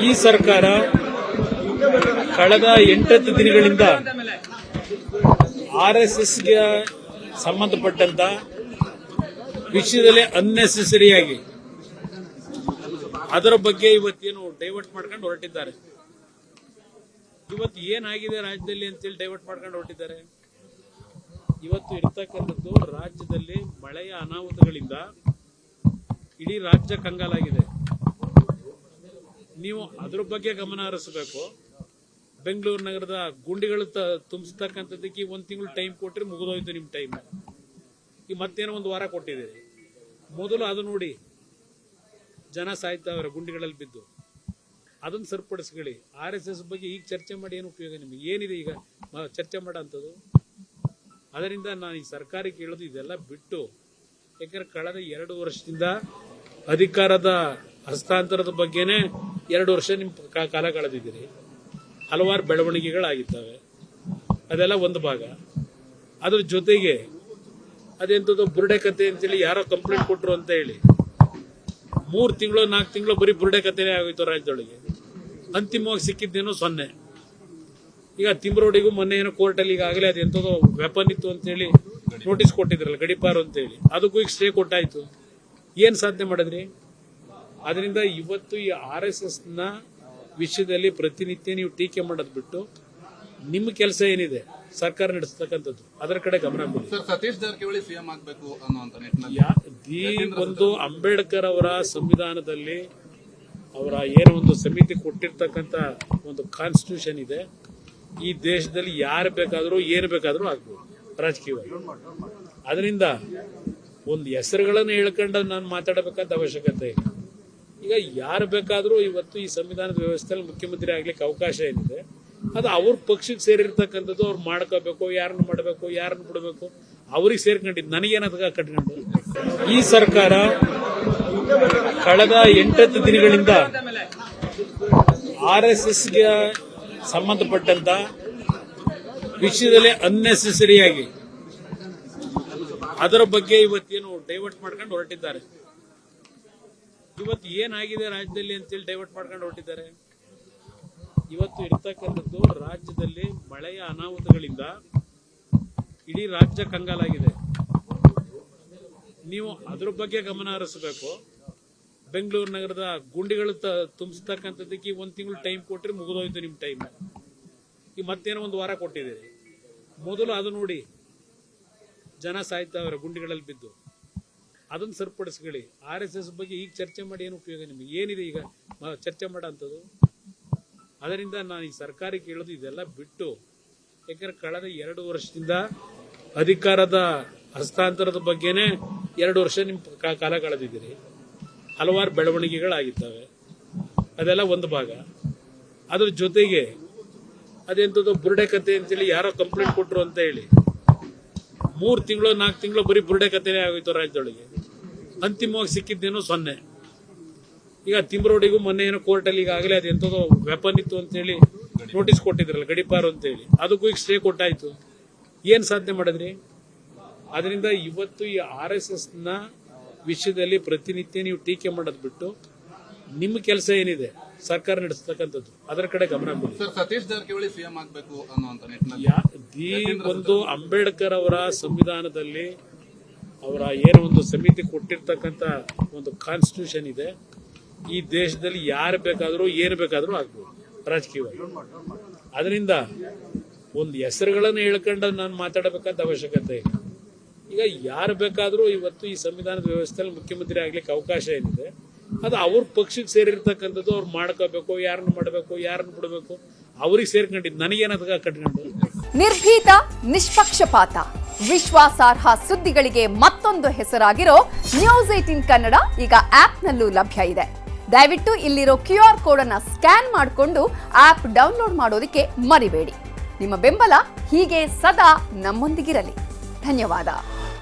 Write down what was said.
ಈ ಸರ್ಕಾರ ಕಳೆದ 8 ದಿನಗಳಿಂದ ಆರ್ಎಸ್ಎಸ್ಗೆ ಸಂಬಂಧಪಟ್ಟಂತ ವಿಷಯದಲ್ಲಿ ಅನ್ನೆಸೆಸರಿಯಾಗಿ ಅದರ ಬಗ್ಗೆ ಇವತ್ತೇನು ಡೈವರ್ಟ್ ಮಾಡ್ಕೊಂಡು ಹೊರಟಿದ್ದಾರೆ. ಇವತ್ತು ಏನಾಗಿದೆ ರಾಜ್ಯದಲ್ಲಿ ಅಂತೇಳಿ ಡೈವರ್ಟ್ ಮಾಡ್ಕೊಂಡು ಹೊರಟಿದ್ದಾರೆ. ಇವತ್ತು ಇರ್ತಕ್ಕಂಥದ್ದು ರಾಜ್ಯದಲ್ಲಿ ಮಳೆಯ ಅನಾಹುತಗಳಿಂದ ಇಡೀ ರಾಜ್ಯ ಕಂಗಾಲಾಗಿದೆ. ನೀವು ಅದ್ರ ಬಗ್ಗೆ ಗಮನ ಹರಿಸಬೇಕು. ಬೆಂಗಳೂರು ನಗರದ ಗುಂಡಿಗಳು ತುಂಬಿಸ್ತಕ್ಕಂಥದ್ದಕ್ಕೆ 1 ತಿಂಗಳು ಟೈಮ್ ಕೊಟ್ಟರೆ ಮುಗಿದೋಯ್ತು ನಿಮ್ಮ ಟೈಮ್. ಈಗ ಮತ್ತೇನೋ 1 ವಾರ ಕೊಟ್ಟಿದ್ದೀರಿ. ಮೊದಲು ಅದು ನೋಡಿ, ಜನ ಸಾಯ್ತಾವ್ರೆ ಗುಂಡಿಗಳಲ್ಲಿ ಬಿದ್ದು. ಅದನ್ನು ಸರಿಪಡಿಸ್ಕೊಳ್ಳಿ. RSS ಬಗ್ಗೆ ಈಗ ಚರ್ಚೆ ಮಾಡಿ ಏನು ಉಪಯೋಗ? ನಿಮಗೆ ಏನಿದೆ ಈಗ ಚರ್ಚೆ ಮಾಡೋ ಅಂಥದ್ದು? ಅದರಿಂದ ನಾನು ಈ ಸರ್ಕಾರಕ್ಕೆ ಹೇಳೋದು, ಇದೆಲ್ಲ ಬಿಟ್ಟು, ಯಾಕಂದ್ರೆ ಕಳೆದ 2 ವರ್ಷದಿಂದ ಅಧಿಕಾರದ ಹಸ್ತಾಂತರದ ಬಗ್ಗೆನೇ 2 ವರ್ಷ ನಿಮ್ಮ ಕಾಲ ಕಳೆದಿದ್ದೀರಿ. ಹಲವಾರು ಬೆಳವಣಿಗೆಗಳಾಗಿದ್ದಾವೆ. ಅದೆಲ್ಲ ಒಂದು ಭಾಗ. ಅದ್ರ ಜೊತೆಗೆ ಅದೆಂಥದ್ದು ಬುರುಡೆ ಕತೆ ಅಂತೇಳಿ ಯಾರೋ ಕಂಪ್ಲೇಂಟ್ ಕೊಟ್ಟರು ಅಂತ ಹೇಳಿ 3 ತಿಂಗಳು 4 ತಿಂಗಳು ಬರೀ ಬುರುಡೆ ಕತೆನೇ ಆಗೋಯ್ತು ರಾಜ್ಯದೊಳಗೆ. ಅಂತಿಮವಾಗಿ ಸಿಕ್ಕಿದ್ದೇನೋ 0. ಈಗ ತಿಮ್ರೋಡಿಗೂ ಮೊನ್ನೆ ಏನೋ ಕೋರ್ಟಲ್ಲಿ ಈಗಾಗಲೇ ಅದೆಂಥದ್ದು ವೆಪನ್ ಇತ್ತು ಅಂತೇಳಿ ನೋಟಿಸ್ ಕೊಟ್ಟಿದ್ರಲ್ಲ, ಗಡಿಪಾರು ಅಂತೇಳಿ, ಅದಕ್ಕೂ ಈಗ ಸ್ಟೇ ಕೊಟ್ಟಾಯ್ತು. ಏನು ಸಾಧನೆ ಮಾಡಿದ್ರಿ? ಅದರಿಂದ ಇವತ್ತು ಈ RSSನ ವಿಷಯದಲ್ಲಿ ಪ್ರತಿನಿತ್ಯ ನೀವು ಟೀಕೆ ಮಾಡೋದು ಬಿಟ್ಟು ನಿಮ್ಮ ಕೆಲಸ ಏನಿದೆ ಸರ್ಕಾರ ನಡೆಸ್ತಕ್ಕಂಥದ್ದು, ಅದರ ಕಡೆ ಗಮನ ಕೊಡಿ. ಸತೀಶ್ ಜಾರಕಿಹೊಳಿ ಸಿಎಂ ಆಗಬೇಕು ಅನ್ನುವಂತ ಈ ಒಂದು ಅಂಬೇಡ್ಕರ್ ಅವರ ಸಂವಿಧಾನದಲ್ಲಿ ಅವರ ಏನೋ ಒಂದು ಸಮಿತಿ ಕೊಟ್ಟಿರ್ತಕ್ಕಂಥ ಒಂದು ಕಾನ್ಸ್ಟಿಟ್ಯೂಷನ್ ಇದೆ. ಈ ದೇಶದಲ್ಲಿ ಯಾರು ಬೇಕಾದರೂ ಏನು ಬೇಕಾದರೂ ಆಗ್ಬೋದು ರಾಜಕೀಯವಾಗಿ. ಅದರಿಂದ ಒಂದು ಹೆಸರುಗಳನ್ನು ಹೇಳ್ಕೊಂಡು ನಾನು ಮಾತಾಡಬೇಕಾದ ಅವಶ್ಯಕತೆ ಇಲ್ಲ. ಈಗ ಯಾರು ಬೇಕಾದರೂ ಇವತ್ತು ಈ ಸಂವಿಧಾನದ ವ್ಯವಸ್ಥೆಯಲ್ಲಿ ಮುಖ್ಯಮಂತ್ರಿ ಆಗ್ಲಿಕ್ಕೆ ಅವಕಾಶ ಏನಿದೆ ಅದು ಅವ್ರ ಪಕ್ಷಕ್ಕೆ ಸೇರಿರ್ತಕ್ಕಂಥದ್ದು. ಅವ್ರು ಮಾಡ್ಕೋಬೇಕು, ಯಾರನ್ನು ಮಾಡಬೇಕು, ಯಾರನ್ನು ಬಿಡಬೇಕು, ಅವ್ರಿಗೆ ಸೇರ್ಕೊಂಡಿದ್ದು. ನನಗೇನದ ಕಟ್ಕೊಂಡು ಈ ಸರ್ಕಾರ ಕಳೆದ 8 ದಿನಗಳಿಂದ RSSಗೆ ಸಂಬಂಧಪಟ್ಟಂತ ವಿಷಯದಲ್ಲಿ ಅನ್ನೆಸೆಸರಿಯಾಗಿ ಅದರ ಬಗ್ಗೆ ಇವತ್ತೇನು ಡೈವರ್ಟ್ ಮಾಡ್ಕೊಂಡು ಹೊರಟಿದ್ದಾರೆ. ಇವತ್ತು ಏನಾಗಿದೆ ರಾಜ್ಯದಲ್ಲಿ ಅಂತೇಳಿ ಡೈವರ್ಟ್ ಮಾಡ್ಕೊಂಡು ಹೊರಟಿದ್ದಾರೆ. ಇವತ್ತು ಇರ್ತಕ್ಕಂಥದ್ದು ರಾಜ್ಯದಲ್ಲಿ ಮಳೆಯ ಅನಾಹುತಗಳಿಂದ ಇಡೀ ರಾಜ್ಯ ಕಂಗಾಲಾಗಿದೆ. ನೀವು ಅದ್ರ ಬಗ್ಗೆ ಗಮನ ಹರಿಸಬೇಕು. ಬೆಂಗಳೂರು ನಗರದ ಗುಂಡಿಗಳು ತುಂಬಿಸ್ತಕ್ಕಂಥದ್ದಕ್ಕೆ 1 ತಿಂಗಳು ಟೈಮ್ ಕೊಟ್ಟರೆ ಮುಗಿದೋಯ್ತು ನಿಮ್ಮ ಟೈಮ್. ಈಗ ಮತ್ತೇನೋ 1 ವಾರ ಕೊಟ್ಟಿದ್ದೀರಿ. ಮೊದಲು ಅದು ನೋಡಿ, ಜನ ಸಾಯ್ತಾವ್ರೆ ಗುಂಡಿಗಳಲ್ಲಿ ಬಿದ್ದು. ಅದನ್ನು ಸರಿಪಡಿಸ್ಕೊಳ್ಳಿ. RSS ಬಗ್ಗೆ ಈಗ ಚರ್ಚೆ ಮಾಡಿ ಏನು ಉಪಯೋಗ? ನಿಮಗೆ ಏನಿದೆ ಈಗ ಚರ್ಚೆ ಮಾಡೋ ಅಂಥದ್ದು? ಅದರಿಂದ ನಾನು ಈ ಸರ್ಕಾರಕ್ಕೆ ಹೇಳೋದು, ಇದೆಲ್ಲ ಬಿಟ್ಟು, ಯಾಕಂದ್ರೆ ಕಳೆದ 2 ವರ್ಷದಿಂದ ಅಧಿಕಾರದ ಹಸ್ತಾಂತರದ ಬಗ್ಗೆನೇ 2 ವರ್ಷ ನಿಮ್ಮ ಕಾಲ ಕಳೆದಿದ್ದೀರಿ. ಹಲವಾರು ಬೆಳವಣಿಗೆಗಳಾಗಿದ್ದಾವೆ. ಅದೆಲ್ಲ ಒಂದು ಭಾಗ. ಅದ್ರ ಜೊತೆಗೆ ಅದೆಂಥದ್ದು ಬುರುಡೆ ಕತೆ ಅಂತೇಳಿ ಯಾರೋ ಕಂಪ್ಲೇಂಟ್ ಕೊಟ್ಟರು ಅಂತ ಹೇಳಿ 3 ತಿಂಗಳು 4 ತಿಂಗಳು ಬರೀ ಬುರುಡೆ ಕತೆನೇ ಆಗೋಯ್ತು ರಾಜ್ಯದೊಳಗೆ. ಅಂತಿಮವಾಗಿ ಸಿಕ್ಕಿದ್ದೇನೋ 0. ಈಗ ತಿಮ್ರೋಡಿಗೂ ಮೊನ್ನೆ ಏನೋ ಕೋರ್ಟಲ್ಲಿ ಈಗಾಗಲೇ ಅದೆಂಥದ್ದು ವೆಪನ್ ಇತ್ತು ಅಂತೇಳಿ ನೋಟಿಸ್ ಕೊಟ್ಟಿದ್ರಲ್ಲ, ಗಡಿಪಾರು ಅಂತೇಳಿ, ಅದಕ್ಕೂ ಈಗ ಸ್ಟೇ ಕೊಟ್ಟಾಯ್ತು. ಏನು ಸಾಧನೆ ಮಾಡಿದ್ರಿ? ಅದರಿಂದ ಇವತ್ತು ಈ RSSನ ವಿಷಯದಲ್ಲಿ ಪ್ರತಿನಿತ್ಯ ನೀವು ಟೀಕೆ ಮಾಡೋದು ಬಿಟ್ಟು ನಿಮ್ಮ ಕೆಲಸ ಏನಿದೆ ಸರ್ಕಾರ ನಡೆಸ್ತಕ್ಕಂಥದ್ದು, ಅದರ ಕಡೆ ಗಮನ ಕೊಡಿ. ಸತೀಶ್ ಜಾರಕಿಹೊಳಿ ಸಿಎಂ ಆಗಬೇಕು ಅನ್ನುವಂತ ಈ ಒಂದು ಅಂಬೇಡ್ಕರ್ ಅವರ ಸಂವಿಧಾನದಲ್ಲಿ ಅವರ ಏನೋ ಒಂದು ಸಮಿತಿ ಕೊಟ್ಟಿರ್ತಕ್ಕಂಥ ಒಂದು ಕಾನ್ಸ್ಟಿಟ್ಯೂಷನ್ ಇದೆ. ಈ ದೇಶದಲ್ಲಿ ಯಾರು ಬೇಕಾದರೂ ಏನು ಬೇಕಾದರೂ ಆಗ್ಬೋದು ರಾಜಕೀಯವಾಗಿ. ಅದರಿಂದ ಒಂದು ಹೆಸರುಗಳನ್ನು ಹೇಳ್ಕೊಂಡು ನಾನು ಮಾತಾಡಬೇಕಾದ ಅವಶ್ಯಕತೆ ಇಲ್ಲ. ಈಗ ಯಾರು ಬೇಕಾದರೂ ಇವತ್ತು ಈ ಸಂವಿಧಾನದ ವ್ಯವಸ್ಥೆಯಲ್ಲಿ ಮುಖ್ಯಮಂತ್ರಿ ಆಗ್ಲಿಕ್ಕೆ ಅವಕಾಶ ಏನಿದೆ ಅದು ಅವ್ರ ಪಕ್ಷಕ್ಕೆ ಸೇರಿರ್ತಕ್ಕಂಥದ್ದು. ಅವ್ರು ಮಾಡ್ಕೋಬೇಕು, ಯಾರನ್ನು ಮಾಡಬೇಕು, ಯಾರನ್ನು ಬಿಡಬೇಕು, ಅವ್ರಿಗೆ ಸೇರ್ಕೊಂಡಿದ್ದು. ನನಗೇನದ ಕಟ್ಕೊಂಡು ನಿರ್ಭೀತ, ನಿಷ್ಪಕ್ಷಪಾತ, ವಿಶ್ವಾಸಾರ್ಹ ಸುದ್ದಿಗಳಿಗೆ ಮತ್ತೊಂದು ಹೆಸರಾಗಿರೋ ನ್ಯೂಸ್ 18 ಕನ್ನಡ ಈಗ ಆಪ್ನಲ್ಲೂ ಲಭ್ಯ ಇದೆ. ದಯವಿಟ್ಟು ಇಲ್ಲಿರೋ QR ಕೋಡ್ ಅನ್ನು ಸ್ಕ್ಯಾನ್ ಮಾಡಿಕೊಂಡು ಆಪ್ ಡೌನ್ಲೋಡ್ ಮಾಡೋದಕ್ಕೆ ಮರಿಬೇಡಿ. ನಿಮ್ಮ ಬೆಂಬಲ ಹೀಗೆ ಸದಾ ನಮ್ಮೊಂದಿಗಿರಲಿ. ಧನ್ಯವಾದ.